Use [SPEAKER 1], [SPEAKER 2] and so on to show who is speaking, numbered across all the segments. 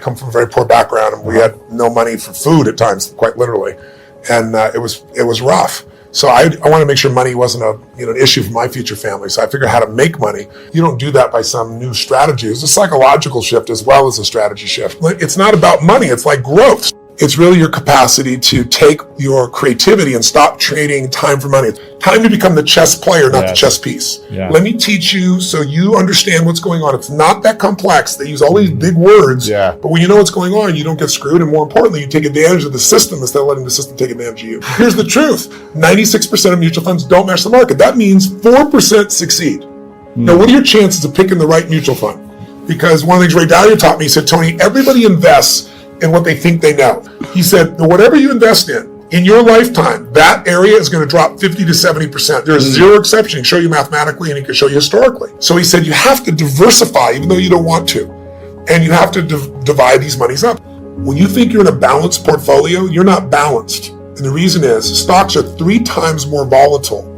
[SPEAKER 1] come from a very poor background, and we had no money for food at times, quite literally. And it was rough. So I want to make sure money wasn't an issue for my future family. So I figured out how to make money. You don't do that by some new strategy. It's a psychological shift as well as a strategy shift. It's not about money. It's like growth. It's really your capacity to take your creativity and stop trading time for money. Time to become the chess player, not the chess piece. Yeah. Let me teach you so you understand what's going on. It's not that complex. They use all these big words, but when you know what's going on, you don't get screwed. And more importantly, you take advantage of the system instead of letting the system take advantage of you. Here's the truth. 96% of mutual funds don't match the market. That means 4% succeed. Now, what are your chances of picking the right mutual fund? Because one of the things Ray Dalio taught me, he said, Tony, everybody invests in what they think they know. He said, whatever you invest in your lifetime, that area is going to drop 50 to 70%. There's zero exception. He can show you mathematically and he can show you historically. So he said, you have to diversify even though you don't want to. And you have to divide these monies up. When you think you're in a balanced portfolio, you're not balanced. And the reason is stocks are 3 times more volatile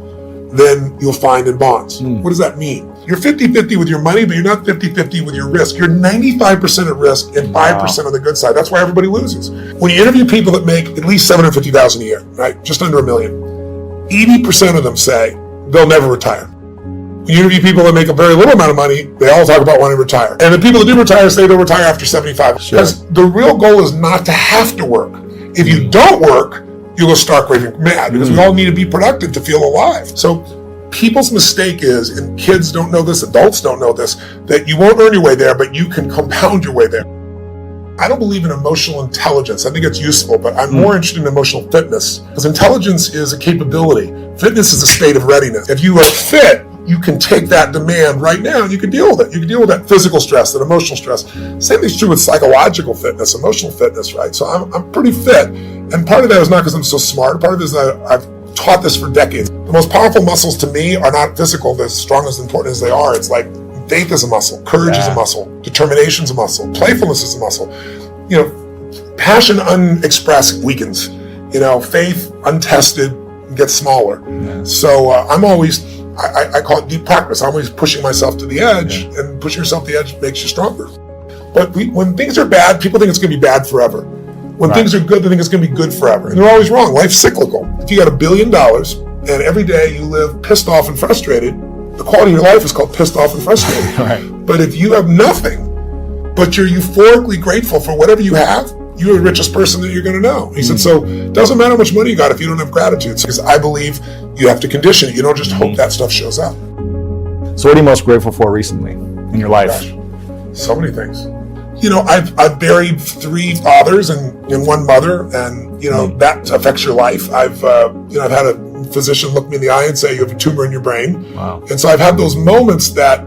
[SPEAKER 1] than you'll find in bonds. What does that mean? You're 50-50 with your money, but you're not 50-50 with your risk. You're 95% at risk and 5% on the good side. That's why everybody loses. When you interview people that make at least $750,000 a year, right? Just under $1 million, 80% of them say they'll never retire. When you interview people that make a very little amount of money, they all talk about wanting to retire. And the people that do retire say they'll retire after 75. Because the real goal is not to have to work. If you don't work, you'll go stark raving mad because we all need to be productive to feel alive. So people's mistake is, and kids don't know this, adults don't know this, that you won't earn your way there, but you can compound your way there. I don't believe in emotional intelligence. I think it's useful, but I'm more interested in emotional fitness because intelligence is a capability. Fitness is a state of readiness. If you are fit, you can take that demand right now and you can deal with it. You can deal with that physical stress, that emotional stress. Same thing's true with psychological fitness, emotional fitness, right? So I'm pretty fit. And part of that is not because I'm so smart. Part of it is that I've taught this for decades. The most powerful muscles to me are not physical. They're as strong as important as they are. It's like faith is a muscle. Courage is a muscle. Determination is a muscle. Playfulness is a muscle. Passion unexpressed weakens. Faith untested gets smaller. So I'm always, I call it deep practice. I'm always pushing myself to the edge, and pushing yourself to the edge makes you stronger. But when things are bad, people think it's going to be bad forever. When things are good, they think it's going to be good forever. And they're always wrong. Life's cyclical. If you got $1 billion and every day you live pissed off and frustrated, the quality of your life is called pissed off and frustrated. But if you have nothing, but you're euphorically grateful for whatever you have, you're the richest person that you're going to know. He said, so it doesn't matter how much money you got if you don't have gratitude. Because I believe you have to condition it. You don't just hope that stuff shows up.
[SPEAKER 2] So what are you most grateful for recently in your life?
[SPEAKER 1] Gosh, so many things. I've buried 3 fathers and 1 mother, and that affects your life. I've had a physician look me in the eye and say you have a tumor in your brain. Wow. And so I've had those moments that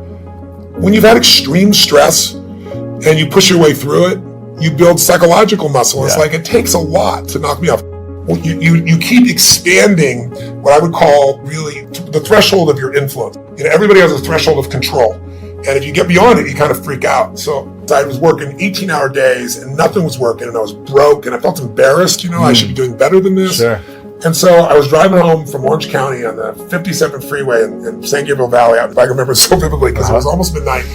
[SPEAKER 1] when you've had extreme stress and you push your way through it, you build psychological muscle. It's like it takes a lot to knock me off. Well, you keep expanding what I would call really the threshold of your influence. Everybody has a threshold of control. And if you get beyond it, you kind of freak out. So I was working 18-hour days and nothing was working and I was broke and I felt embarrassed. I should be doing better than this. Sure. And so I was driving home from Orange County on the 57th freeway in San Gabriel Valley. I remember it so vividly because it was almost midnight.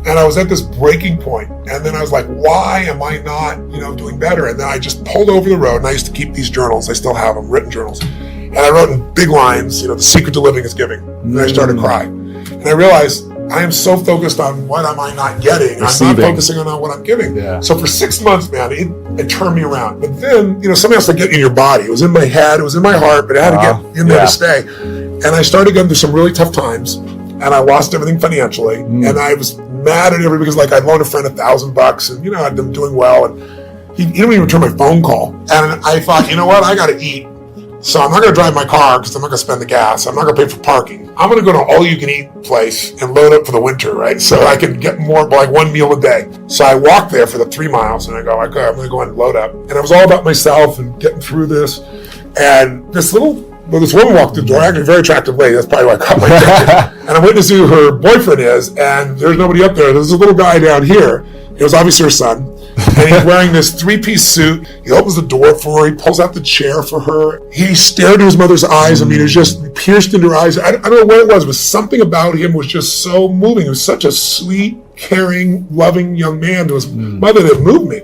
[SPEAKER 1] And I was at this breaking point. And then I was like, why am I not, doing better? And then I just pulled over the road, and I used to keep these journals. I still have them, written journals. And I wrote in big lines, the secret to living is giving. And I started crying. And I realized I am so focused on what am I not getting. I'm not focusing on what I'm giving. Yeah. So for 6 months, man, it turned me around. But then, something else to get in your body. It was in my head, it was in my heart, but it had to get in there to stay. And I started going through some really tough times. And I lost everything financially. And I was mad at everybody because I loaned a friend $1,000 and, I'd been doing well. And he didn't even return my phone call. And I thought, you know what? I got to eat. So I'm not going to drive my car because I'm not going to spend the gas. I'm not going to pay for parking. I'm going to go to an all-you-can-eat place and load up for the winter, right? So I can get more, like 1 meal a day. So I walked there for the 3 miles and I go, okay, I'm going to go and load up. And it was all about myself and getting through this. And this woman walked through the door, actually a very attractive lady. That's probably why I caught my attention. And I went to see who her boyfriend is, and there's nobody up there. There's a little guy down here. It was obviously her son. And he's wearing this 3-piece suit. He opens the door for her. He pulls out the chair for her. He stared into his mother's eyes. I mean, it was just pierced into her eyes. I don't know what it was, but something about him was just so moving. It was such a sweet, caring, loving young man to his mother that moved me.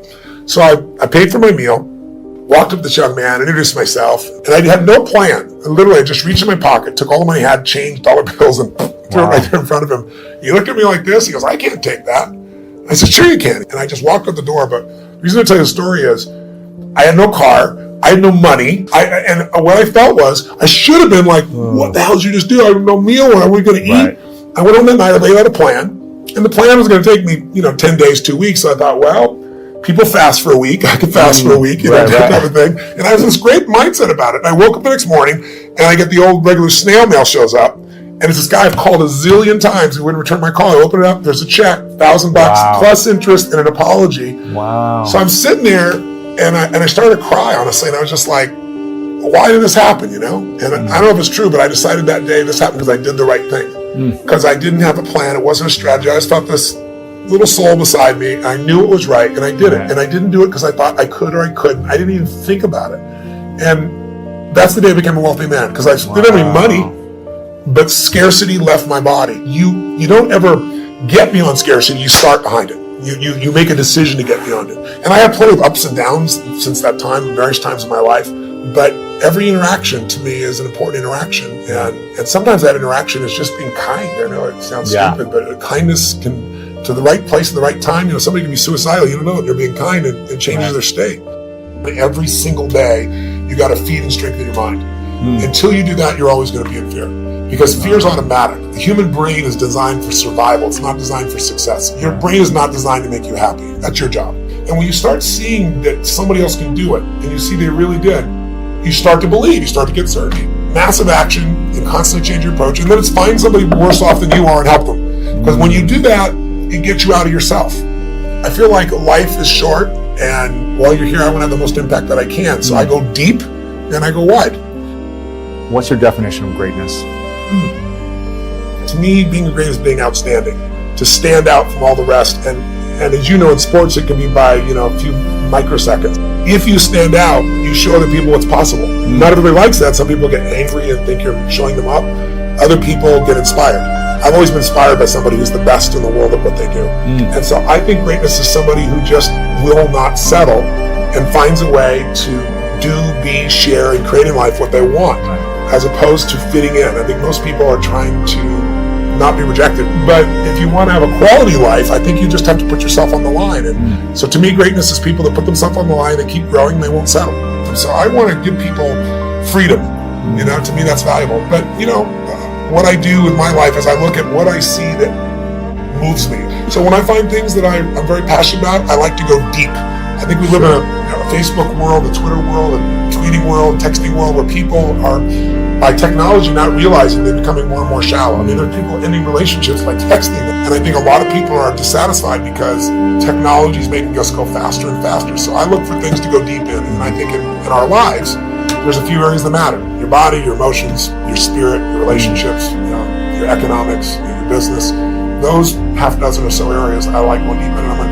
[SPEAKER 1] So I paid for my meal, walked up to this young man, introduced myself, and I had no plan. I just reached in my pocket, took all the money I had, changed dollar bills, and threw it right there in front of him. He looked at me like this. He goes, I can't take that. I said, sure you can. And I just walked out the door. But the reason I tell you the story is I had no car. I had no money. And what I felt was I should have been like, what the hell did you just do? I had no meal. What are we going to eat? I went home that night. I laid out a plan. And the plan was going to take me, 10 days, 2 weeks. So I thought, well, people fast for a week. I could fast for a week, that type of thing. And I was in this great mindset about it. And I woke up the next morning and I get the old regular snail mail shows up. And it's this guy I've called a zillion times who wouldn't return my call. I open it up. There's a check, $1,000 plus interest and an apology.
[SPEAKER 2] Wow.
[SPEAKER 1] So I'm sitting there and I started to cry, honestly. And I was just like, why did this happen, And I don't know if it's true, but I decided that day this happened because I did the right thing. Because I didn't have a plan. It wasn't a strategy. I just felt this little soul beside me. I knew it was right, and I did it. And I didn't do it because I thought I could or I couldn't. I didn't even think about it. And that's the day I became a wealthy man, because I didn't have any money, but scarcity left my body. You don't ever get beyond scarcity. You start behind it. You make a decision to get beyond it. And I had plenty of ups and downs since that time, various times in my life. But every interaction to me is an important interaction. And sometimes that interaction is just being kind. I know it sounds stupid, but kindness can, to the right place at the right time, somebody can be suicidal. You don't know it. They're being kind and it changes their state. Every single day, you got to feed and strengthen your mind. Until you do that, you're always going to be in fear. Because fear is automatic. The human brain is designed for survival. It's not designed for success. Your brain is not designed to make you happy. That's your job. And when you start seeing that somebody else can do it, and you see they really did, you start to believe, you start to get certainty. Massive action and constantly change your approach. And then it's find somebody worse off than you are and help them. Because when you do that, it gets you out of yourself. I feel like life is short, and while you're here, I want to have the most impact that I can. So I go deep and I go wide.
[SPEAKER 2] What's your definition of greatness?
[SPEAKER 1] To me, being great is being outstanding, to stand out from all the rest. And as you know, in sports, it can be by a few microseconds. If you stand out, you show other people what's possible. Not everybody likes that. Some people get angry and think you're showing them up. Other people get inspired. I've always been inspired by somebody who's the best in the world at what they do. And so I think greatness is somebody who just will not settle and finds a way to do, be, share, and create in life what they want, as opposed to fitting in. I think most people are trying to not be rejected. But if you want to have a quality life, I think you just have to put yourself on the line. And so to me, greatness is people that put themselves on the line, they keep growing, they won't settle. And so I want to give people freedom. To me, that's valuable. But, what I do with my life is I look at what I see that moves me. So when I find things that I'm very passionate about, I like to go deep. I think we live in a Facebook world, a Twitter world, a tweeting world, texting world, where people are, by technology, not realizing they're becoming more and more shallow. I mean, there are people ending relationships by texting. And I think a lot of people are dissatisfied because technology is making us go faster and faster. So I look for things to go deep in. And I think in our lives, there's a few areas that matter. Your body, your emotions, your spirit, your relationships, your economics, your business. Those half dozen or so areas I like going deep in, and I'm